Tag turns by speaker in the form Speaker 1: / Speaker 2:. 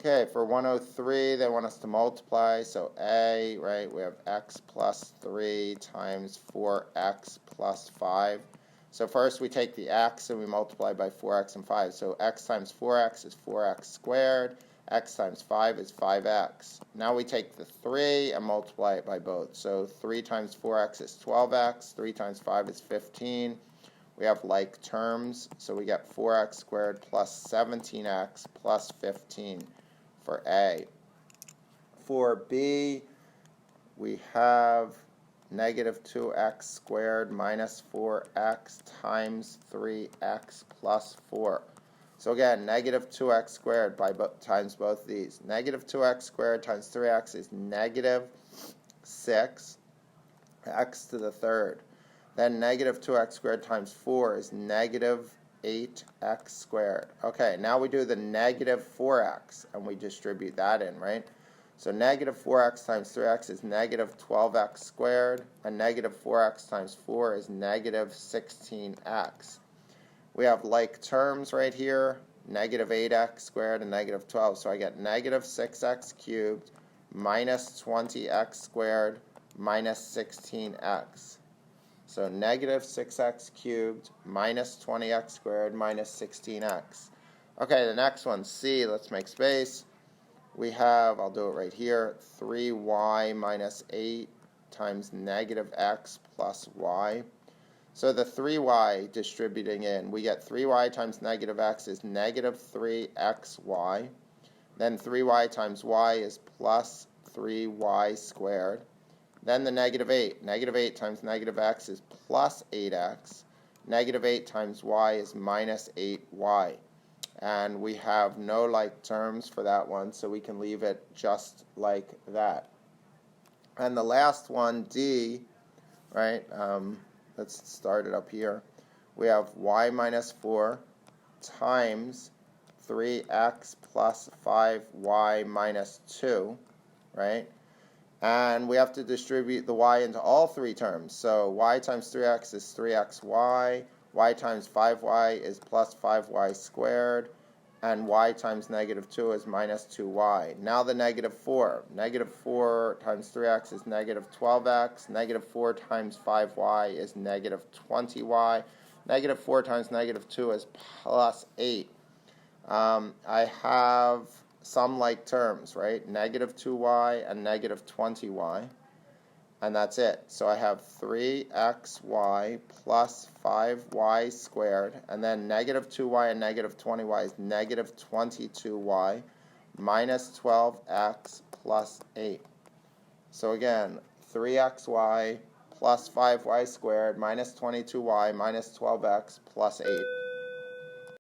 Speaker 1: Okay, for 103, they want us to multiply, so A, right, we have x plus 3 times 4x plus 5. So first we take the x and we multiply by 4x and 5. So x times 4x is 4x squared, x times 5 is 5x. Now we take the 3 and multiply it by both. So 3 times 4x is 12x, 3 times 5 is 15. We have like terms, so we get 4x squared plus 17x plus 15 for A. For B, we have negative 2x squared minus 4x times 3x plus 4. So again, negative 2x squared times both of these. Negative 2x squared times 3x is negative 6x to the third. Then negative 2x squared times 4 is negative 8x squared. Okay, now we do the negative 4x, and we distribute that in, right? So negative 4x times 3x is negative 12x squared, and negative 4x times 4 is negative 16x. We have like terms right here, negative 8x squared and negative 12, so I get negative 6x cubed minus 20x squared minus 16x. So negative 6x cubed minus 20x squared minus 16x. Okay, the next one, C, let's make space. We have, I'll do it right here, 3y minus 8 times negative x plus y. So the 3y distributing in, we get 3y times negative x is negative 3xy. Then 3y times y is plus 3y squared. Then the negative 8. Negative 8 times negative x is plus 8x. Negative 8 times y is minus 8y. And we have no like terms for that one, so we can leave it just like that. And the last one, D, right, let's start it up here. We have y minus 4 times 3x plus 5y minus 2, right? And we have to distribute the y into all three terms. So y times 3x is 3xy, y times 5y is plus 5y squared, and y times negative 2 is minus 2y. Now the negative 4. Negative 4 times 3x is negative 12x. Negative 4 times 5y is negative 20y. Negative 4 times negative 2 is plus 8. I have some like terms, right? Negative 2y and negative 20y. And that's it. So I have 3xy plus 5y squared. And then negative 2y and negative 20y is negative 22y minus 12x plus 8. So again, 3xy plus 5y squared minus 22y minus 12x plus 8.